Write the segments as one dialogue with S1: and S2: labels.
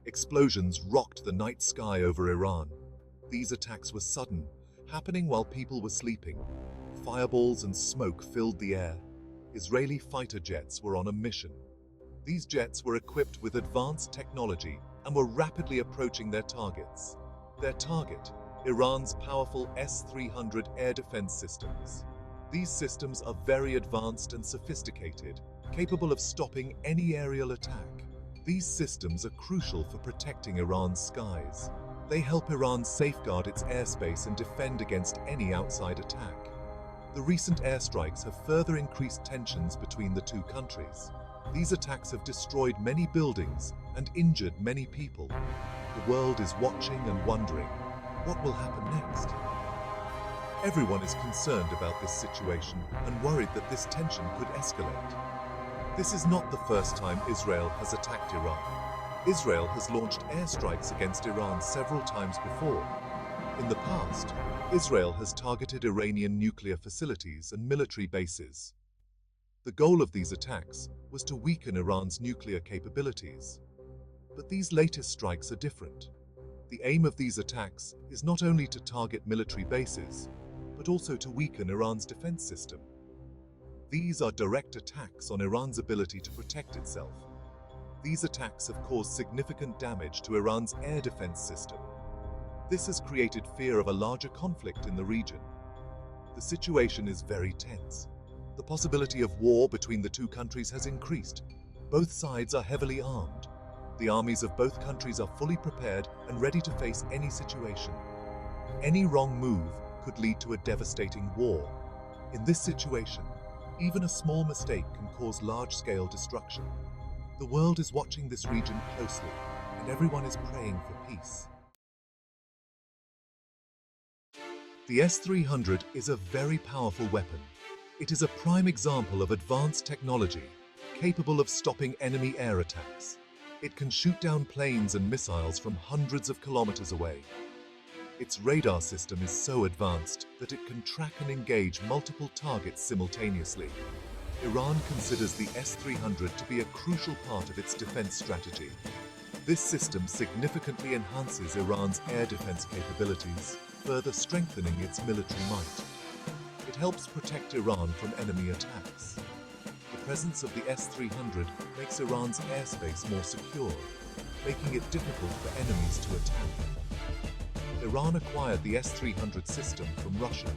S1: Explosions rocked the night sky over Iran. These attacks were sudden, happening while people were sleeping. Fireballs and smoke filled the air. Israeli fighter jets were on a mission. These jets were equipped with advanced technology and were rapidly approaching their targets. Their target, Iran's powerful S-300 air defense systems. These systems are very advanced and sophisticated, capable of stopping any aerial attack. These systems are crucial for protecting Iran's skies. They help Iran safeguard its airspace and defend against any outside attack. The recent airstrikes have further increased tensions between the two countries. These attacks have destroyed many buildings and injured many people. The world is watching and wondering, what will happen next? Everyone is concerned about this situation and worried that this tension could escalate. This is not the first time Israel has attacked Iran. Israel has launched airstrikes against Iran several times before. In the past, Israel has targeted Iranian nuclear facilities and military bases. The goal of these attacks was to weaken Iran's nuclear capabilities. But these latest strikes are different. The aim of these attacks is not only to target military bases, but also to weaken Iran's defense system. These are direct attacks on Iran's ability to protect itself. These attacks have caused significant damage to Iran's air defense system. This has created fear of a larger conflict in the region. The situation is very tense. The possibility of war between the two countries has increased. Both sides are heavily armed. The armies of both countries are fully prepared and ready to face any situation. Any wrong move could lead to a devastating war. In this situation, even a small mistake can cause large-scale destruction. The world is watching this region closely, and everyone is praying for peace. The S-300 is a very powerful weapon. It is a prime example of advanced technology, capable of stopping enemy air attacks. It can shoot down planes and missiles from hundreds of kilometers away. Its radar system is so advanced that it can track and engage multiple targets simultaneously. Iran considers the S-300 to be a crucial part of its defense strategy. This system significantly enhances Iran's air defense capabilities, further strengthening its military might. It helps protect Iran from enemy attacks. The presence of the S-300 makes Iran's airspace more secure, making it difficult for enemies to attack. Iran acquired the S-300 system from Russia.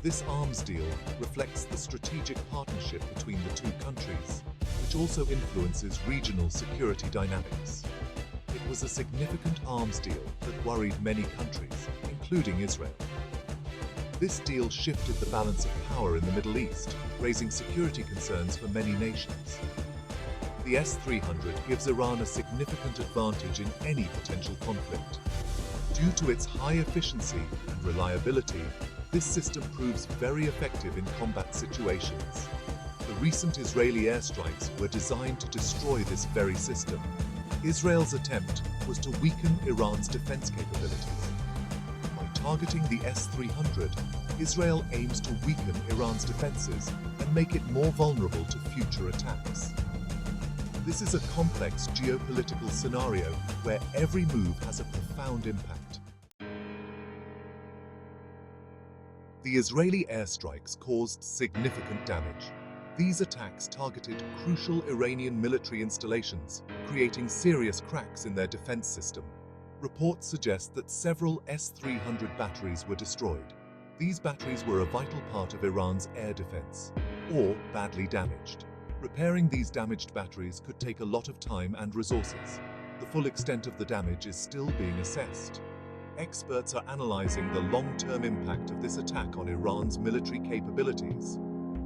S1: This arms deal reflects the strategic partnership between the two countries, which also influences regional security dynamics. It was a significant arms deal that worried many countries, including Israel. This deal shifted the balance of power in the Middle East, raising security concerns for many nations. The S-300 gives Iran a significant advantage in any potential conflict. Due to its high efficiency and reliability, this system proves very effective in combat situations. The recent Israeli airstrikes were designed to destroy this very system. Israel's attempt was to weaken Iran's defense capabilities. By targeting the S-300, Israel aims to weaken Iran's defenses and make it more vulnerable to future attacks. This is a complex geopolitical scenario where every move has a profound impact. The Israeli airstrikes caused significant damage. These attacks targeted crucial Iranian military installations, creating serious cracks in their defense system. Reports suggest that several S-300 batteries were destroyed. These batteries were a vital part of Iran's air defense, or badly damaged. Repairing these damaged batteries could take a lot of time and resources. The full extent of the damage is still being assessed. Experts are analyzing the long-term impact of this attack on Iran's military capabilities.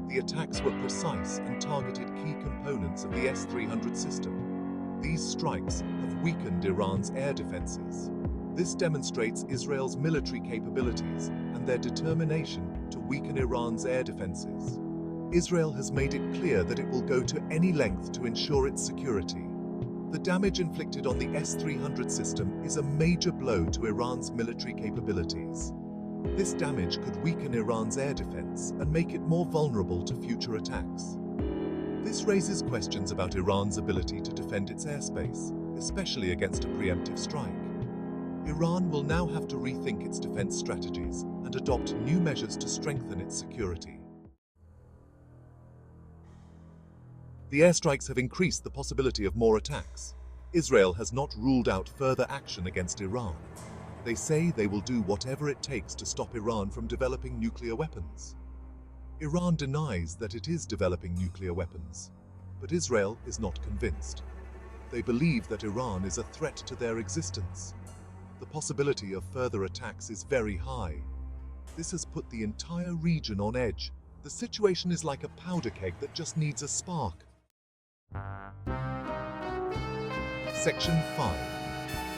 S1: The attacks were precise and targeted key components of the S-300 system. These strikes have weakened Iran's air defenses. This demonstrates Israel's military capabilities and their determination to weaken Iran's air defenses. Israel has made it clear that it will go to any length to ensure its security. The damage inflicted on the S-300 system is a major blow to Iran's military capabilities. This damage could weaken Iran's air defense and make it more vulnerable to future attacks. This raises questions about Iran's ability to defend its airspace, especially against a preemptive strike. Iran will now have to rethink its defense strategies and adopt new measures to strengthen its security. The airstrikes have increased the possibility of more attacks. Israel has not ruled out further action against Iran. They say they will do whatever it takes to stop Iran from developing nuclear weapons. Iran denies that it is developing nuclear weapons, but Israel is not convinced. They believe that Iran is a threat to their existence. The possibility of further attacks is very high. This has put the entire region on edge. The situation is like a powder keg that just needs a spark. Section 5.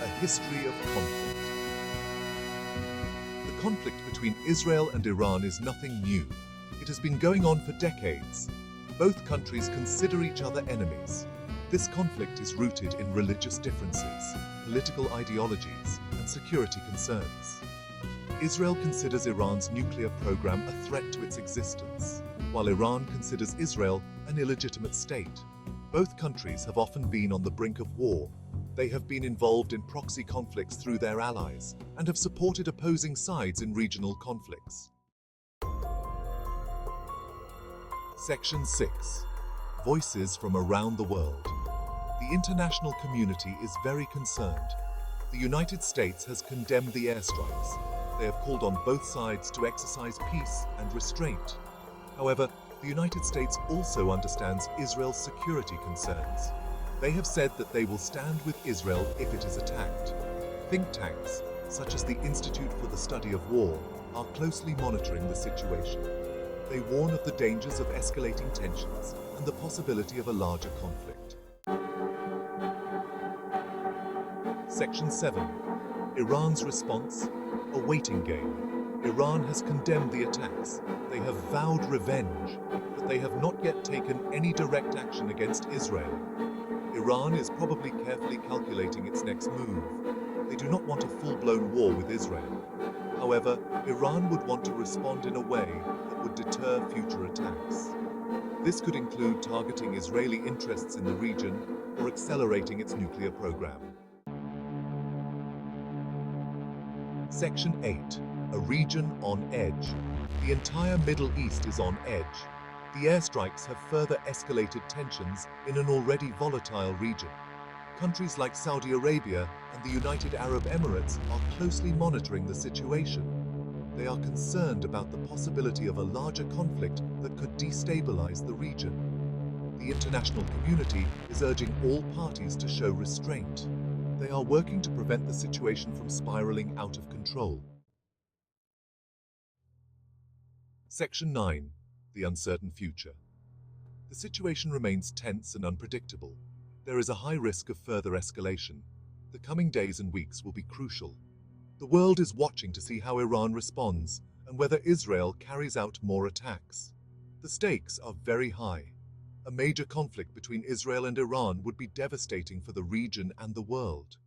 S1: A history of conflict. The conflict between Israel and Iran is nothing new. It has been going on for decades. Both countries consider each other enemies. This conflict is rooted in religious differences, political ideologies, and security concerns. Israel considers Iran's nuclear program a threat to its existence, while Iran considers Israel an illegitimate state. Both countries have often been on the brink of war. They have been involved in proxy conflicts through their allies and have supported opposing sides in regional conflicts. Section 6. Voices from around the world. The international community is very concerned. The United States has condemned the airstrikes. They have called on both sides to exercise peace and restraint. However, the United States also understands Israel's security concerns. They have said that they will stand with Israel if it is attacked. Think tanks, such as the Institute for the Study of War, are closely monitoring the situation. They warn of the dangers of escalating tensions and the possibility of a larger conflict. Section 7. Iran's response: a waiting game. Iran has condemned the attacks. They have vowed revenge, but they have not yet taken any direct action against Israel. Iran is probably carefully calculating its next move. They do not want a full-blown war with Israel. However, Iran would want to respond in a way that would deter future attacks. This could include targeting Israeli interests in the region or accelerating its nuclear program. Section 8. A region on edge. The entire Middle East is on edge. The airstrikes have further escalated tensions in an already volatile region. Countries like Saudi Arabia and the United Arab Emirates are closely monitoring the situation. They are concerned about the possibility of a larger conflict that could destabilize the region. The international community is urging all parties to show restraint. They are working to prevent the situation from spiraling out of control. Section 9. The uncertain future. The situation remains tense and unpredictable. There is a high risk of further escalation. The coming days and weeks will be crucial. The world is watching to see how Iran responds and whether Israel carries out more attacks. The stakes are very high. A major conflict between Israel and Iran would be devastating for the region and the world.